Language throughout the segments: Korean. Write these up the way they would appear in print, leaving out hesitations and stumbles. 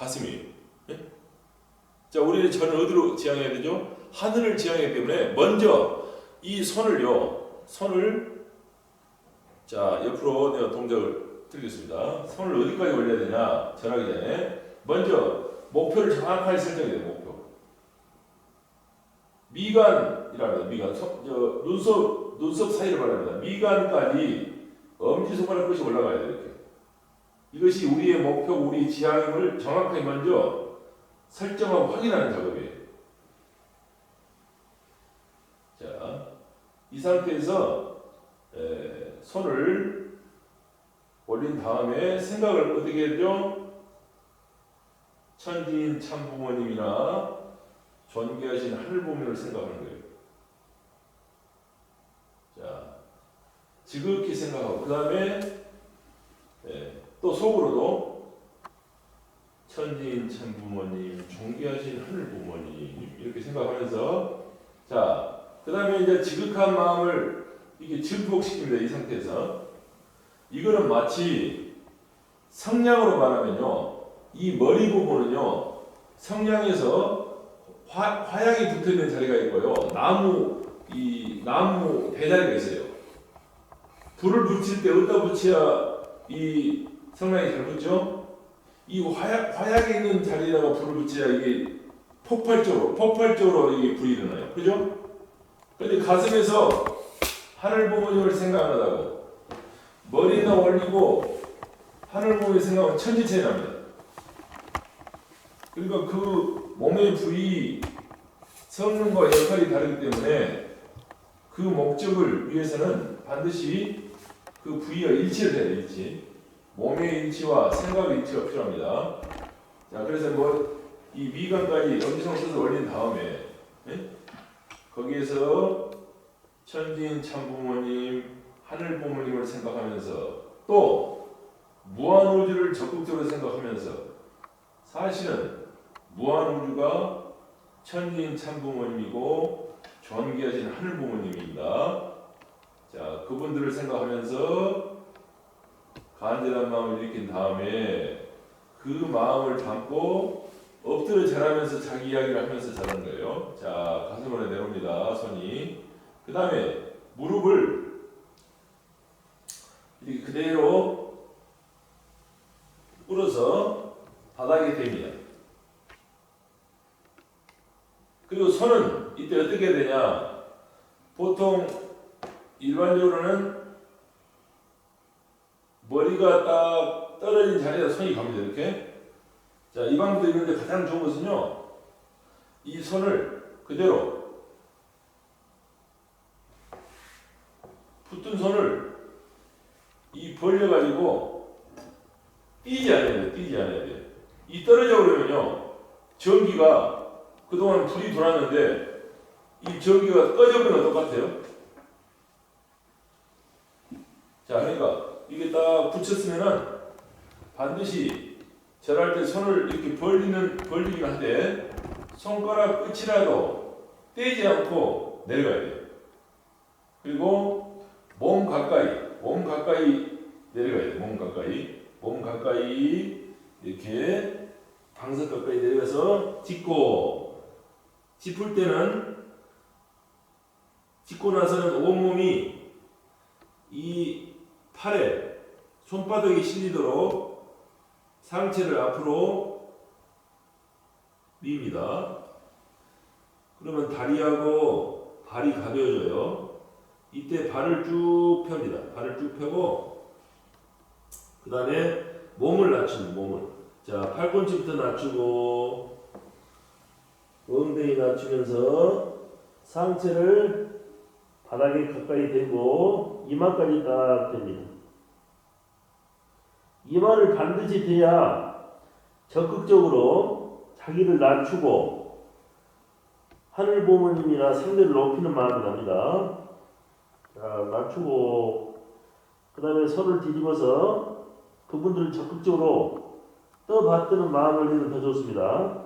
가슴이에요. 예? 자, 우리는 저는 어디로 지향해야 되죠? 하늘을 지향하기 때문에 먼저 이 손을 자, 옆으로 내가 동작을 드리겠습니다. 손을 어디까지 올려야 되냐? 전하기 전에 먼저 목표를 정확하게 설정해야 돼요. 목표. 미간이라는 미간, 눈썹 사이를 말합니다. 미간까지 엄지손가락 끝이 올라가야 돼요. 이렇게. 이것이 우리의 목표, 우리 지향을 정확하게 먼저 설정하고 확인하는 작업이에요. 자, 이 상태에서 손을 올린 다음에 생각을 어떻게 했죠? 천지인 참부모님이나 존귀하신 하늘부모님을 생각하는 거예요. 자, 지극히 생각하고 그 다음에 또 속으로도 천지인 참부모님, 존귀하신 하늘부모님 이렇게 생각하면서 자, 그 다음에 이제 지극한 마음을 이게 증폭시킵니다. 이 상태에서 이거는 마치 성냥으로 말하면요, 이 머리 부분은요 성냥에서 화약이 붙어있는 자리가 있고요, 나무 대자리가 있어요. 불을 붙일 때 어디다 붙여야 이 성냥이 잘 붙죠? 이 화약에 있는 자리에다가 불을 붙여야 이게 폭발적으로 이게 불이 일어나요. 그죠? 그런데 가슴에서 하늘 부모님을 생각하다고 머리에다 올리고 하늘 부모님을 생각하면 천지차이 납니다. 그러니까 그 몸의 부위 성능과 역할이 다르기 때문에 그 목적을 위해서는 반드시 그 부위와 일치를 해야 돼요. 일치. 몸의 일치와 생각의 일치가 필요합니다. 자, 그래서 이 미간까지 엄지손가락을 올린 다음에 거기에서 천지인 참부모님, 하늘부모님을 생각하면서 또 무한우주를 적극적으로 생각하면서 사실은 무한우주가 천지인 참부모님이고 존귀하신 하늘부모님입니다. 자, 그분들을 생각하면서 간절한 마음을 일으킨 다음에 그 마음을 담고 엎드려 절하면서 자기 이야기를 하면서 자는 거예요. 자, 가슴으로 내려옵니다. 손이. 그 다음에 무릎을 이렇게 그대로 꿇어서 바닥에 댑니다. 그리고 손은 이때 어떻게 해야 되냐? 보통 일반적으로는 머리가 딱 떨어진 자리에다 손이 갑니다. 이렇게. 자, 이 방법도 있는데 가장 좋은 것은요, 이 손을 그대로 붙은 손을 이 벌려가지고 뛰지 않아야 돼요. 이 떨어져 버리면요, 전기가 그동안 불이 돌았는데 이 전기가 꺼져버리는 것 똑같아요. 자, 그러니까 이게 딱 붙였으면은 반드시 절할 때 손을 이렇게 벌리긴 한데 손가락 끝이라도 떼지 않고 내려가야 돼요. 그리고 몸 가까이 내려가야 돼요. 몸 가까이 이렇게 방석 가까이 내려가서 짚을 때는 짚고 나서는 온몸이 이 팔에 손바닥이 실리도록 상체를 앞으로 밉니다. 그러면 다리하고 발이 가벼워져요. 이때 발을 쭉 펴니다. 발을 쭉 펴고 그 다음에 몸을 낮추는 몸을. 자, 팔꿈치부터 낮추고 엉덩이 낮추면서 상체를 바닥에 가까이 대고 이마까지 딱 됩니다. 이마를 반드시 대야 적극적으로 자기를 낮추고 하늘 부모님이나 상대를 높이는 마음이 납니다. 자, 낮추고 그 다음에 손을 뒤집어서 그분들을 적극적으로 떠받드는 마음을 내면 더 좋습니다.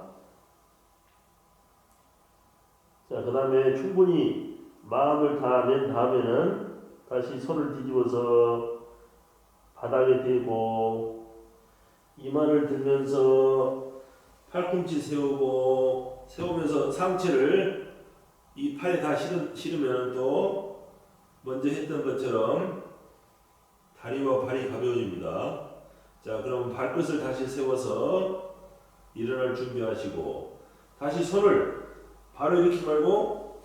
자, 그 다음에 충분히 마음을 다 낸 다음에는 다시 손을 뒤집어서 바닥에 대고 이마를 들면서 팔꿈치 세우면서 상체를 이 팔에 다 실으면 또 먼저 했던 것처럼 다리와 발이 가벼워집니다. 자, 그럼 발끝을 다시 세워서 일어날 준비하시고 다시 손을 바로 일으키지 말고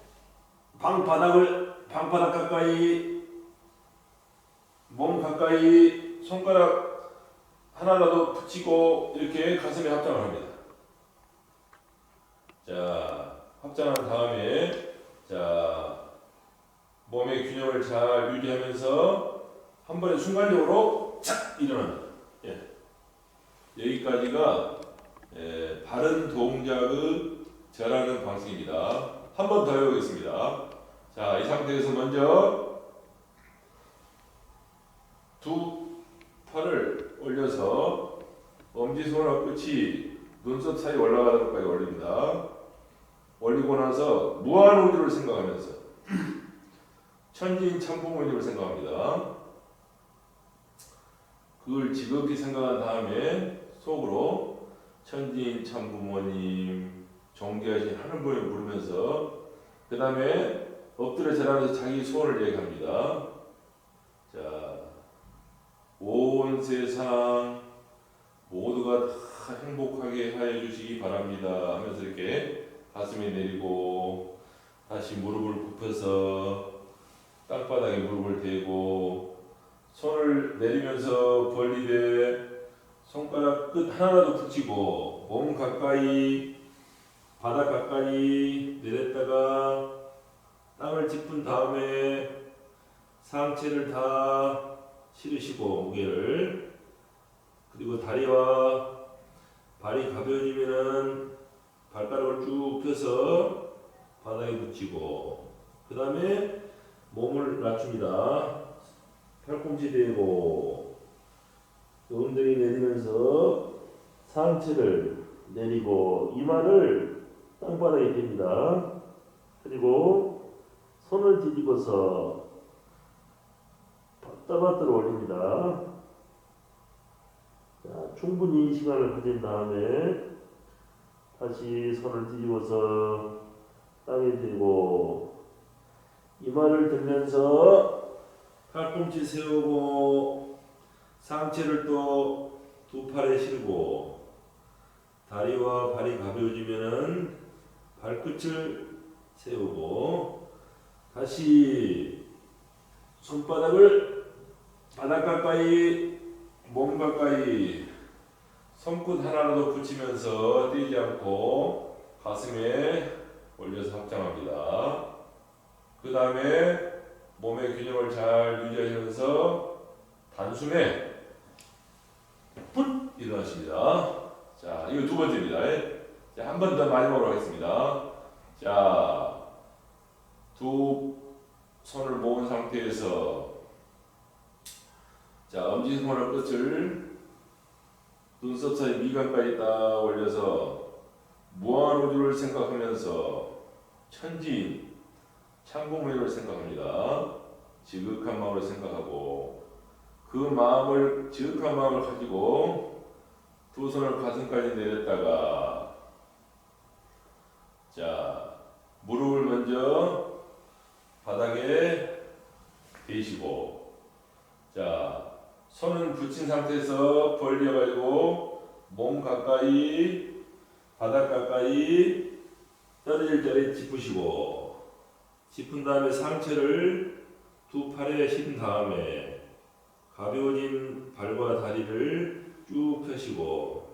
방바닥 가까이 몸 가까이 손가락 하나라도 붙이고 이렇게 가슴에 합장을 합니다. 자, 합장한 다음에 자 몸의 균형을 잘 유지하면서 한 번에 순간적으로 착 일어납니다. 예. 여기까지가 바른 동작의 절하는 방식입니다. 한 번 더 해보겠습니다. 자, 이 상태에서 먼저 두 팔을 올려서 엄지손가락 끝이 눈썹 사이 올라가도록까지 올립니다. 올리고 나서 무한우주를 생각하면서 천진천부모님을 생각합니다. 그걸 지극히 생각한 다음에 속으로 천진천부모님 존귀하신 하늘부모님 부르면서 그 다음에 엎드려 절하면서 자기 소원을 얘기합니다. 자, 온 세상 모두가 다 행복하게 하여 주시기 바랍니다 하면서 이렇게 가슴에 내리고 다시 무릎을 굽혀서 땅바닥에 무릎을 대고 손을 내리면서 벌리되 손가락 끝 하나라도 붙이고 몸 가까이 바닥 가까이 내렸다가 땅을 짚은 다음에 상체를 다 실으시고 무게를 그리고 다리와 발이 가벼워지면은 발가락을 쭉 펴서 바닥에 붙이고 그 다음에 몸을 낮춥니다. 팔꿈치 대고 엉덩이 내리면서 상체를 내리고 이마를 땅바닥에 댑니다. 그리고 손을 뒤집어서 바닥으로 올립니다. 자, 충분히 시간을 가진 다음에 다시 손을 뒤집어서 땅에 대고 이마를 들면서 팔꿈치 세우고 상체를 또 두 팔에 실고 다리와 발이 가벼워지면은 발끝을 세우고 다시 손바닥을 바닥 가까이 몸 가까이 손끝 하나라도 붙이면서 떼지 않고 가슴에 올려서 합장합니다. 그 다음에 몸의 균형을 잘 유지하면서 단숨에 풋 일어나십니다. 자, 이거 두 번째입니다. 자, 한 번 더 마지막으로 하겠습니다. 자, 두 손을 모은 상태에서 자, 엄지손가락 끝을 눈썹 사이 미간까지 딱 올려서 무한우주를 생각하면서 천진 참부모님을 생각합니다. 지극한 마음을 생각하고 그 마음을 지극한 마음을 가지고 두 손을 가슴까지 내렸다가 자, 무릎을 먼저 바닥에 대시고 자, 손은 붙인 상태에서 벌려가지고 몸 가까이 바닥 가까이 떨어질 자리에 짚으시고 짚은 다음에 상체를 두 팔에 신 다음에 가벼워진 발과 다리를 쭉 펴시고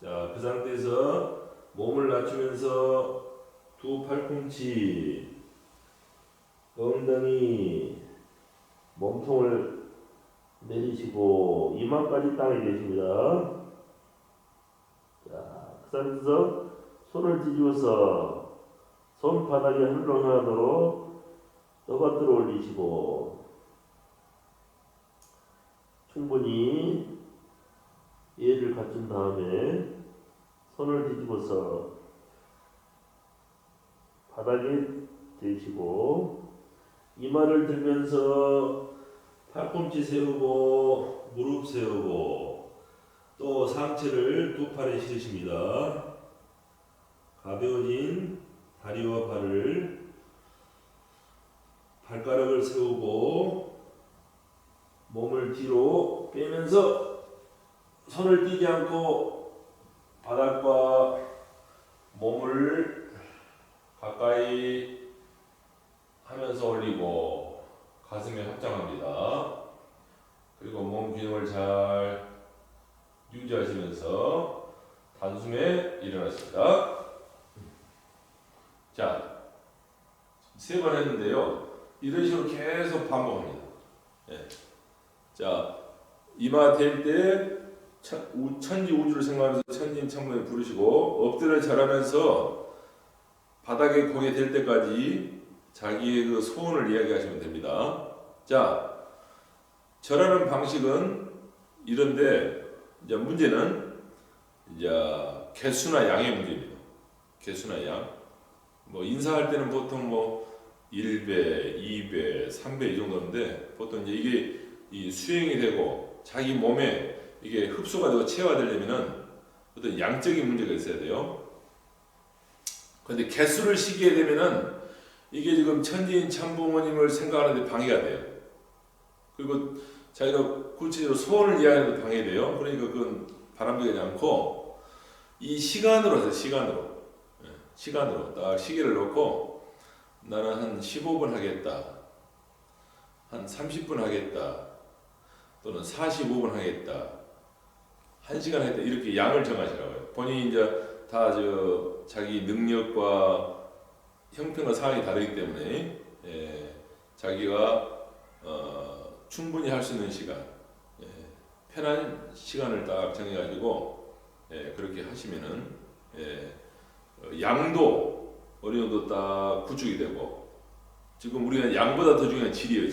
자, 그 상태에서 몸을 낮추면서 두 팔꿈치 엉덩이 몸통을 내리시고 이마까지 땅에 계십니다. 자, 그 상태에서 손을 뒤집어서 손바닥이 하늘로 향하도록 떠받들어 올리시고 충분히 예를 갖춘 다음에 손을 뒤집어서 바닥에 대시고 이마를 들면서 팔꿈치 세우고 무릎 세우고 또 상체를 두 팔에 실으십니다. 가벼워진 다리와 발을 발가락을 세우고 몸을 뒤로 빼면서 손을 띄지 않고 바닥과 몸을 가까이 하면서 올리고 가슴에 합장합니다. 그리고 몸 균형을 잘 유지하시면서 단숨에 일어나십니다. 자, 3번 했는데요. 이런 식으로 계속 반복합니다. 예. 자, 이마 댈 때 천지 우주를 생각하면서 천지인천문을 부르시고 엎드려 절하면서 바닥에 고개 댈 때까지 자기의 그 소원을 이야기하시면 됩니다. 자, 절하는 방식은 이런데 이제 문제는 이제 개수나 양의 문제입니다. 개수나 양. 뭐 인사할 때는 보통 뭐 1배, 2배, 3배 이 정도인데 보통 이제 이게 이 수행이 되고 자기 몸에 이게 흡수가 되고 체화되려면은 어떤 양적인 문제가 있어야 돼요. 그런데 개수를 시기에 되면은 이게 지금 천지인 참부모님을 생각하는데 방해가 돼요. 그리고 자기가 구체적으로 소원을 이야기하는 데 방해돼요. 그러니까 그건 바람직하지 않고 이 시간으로 해서 시간으로 딱 시계를 놓고 나는 한 15분 하겠다, 한 30분 하겠다, 또는 45분 하겠다, 1시간 하겠다 이렇게 양을 정하시라고요. 본인이 이제 다 자기 능력과 형편과 상황이 다르기 때문에 자기가 충분히 할 수 있는 시간, 편한 시간을 딱 정해가지고 그렇게 하시면은 양도 어느 정도 딱 구축이 되고 지금 우리가 양보다 더 중요한 질이에요.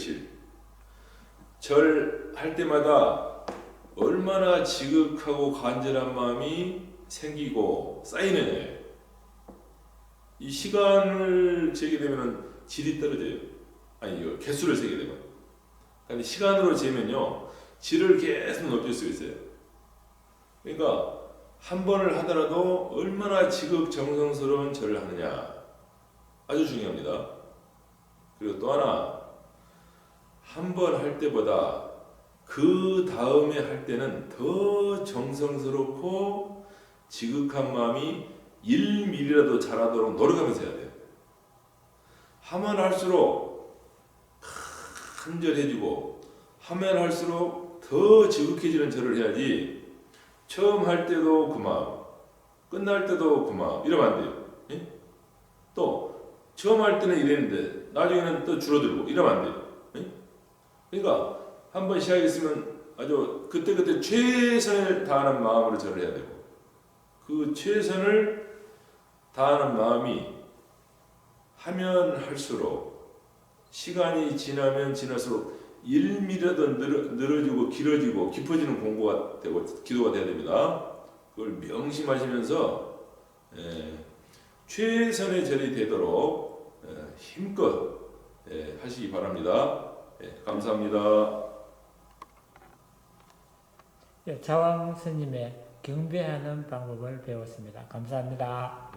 절 할 때마다 얼마나 지극하고 간절한 마음이 생기고 쌓이느냐예요. 이 시간을 재게 되면은 질이 떨어져요. 아니 개수를 세게 되면. 근데 시간으로 재면요 질을 계속 높일 수 있어요. 그러니까 한 번을 하더라도 얼마나 지극정성스러운 절을 하느냐 아주 중요합니다. 그리고 또 하나 한 번 할 때보다 그 다음에 할 때는 더 정성스럽고 지극한 마음이 1mm라도 잘하도록 노력하면서 해야 돼요. 하면 할수록 간절해지고 하면 할수록 더 지극해지는 절을 해야지 처음 할 때도 그 마음 끝날 때도 그 마음 이러면 안 돼요. 예? 또 처음 할 때는 이랬는데 나중에는 또 줄어들고 이러면 안 돼요. 예? 그러니까 한번 시작했으면 아주 그때그때 최선을 다하는 마음으로 절을 해야 되고 그 최선을 다하는 마음이 하면 할수록 시간이 지나면 지날수록 1mm라도 늘어지고 길어지고 깊어지는 공부가 되고 기도가 돼야 됩니다. 그걸 명심하시면서 최선의 절이 되도록 힘껏 하시기 바랍니다. 감사합니다. 자왕 스님의 경배하는 방법을 배웠습니다. 감사합니다.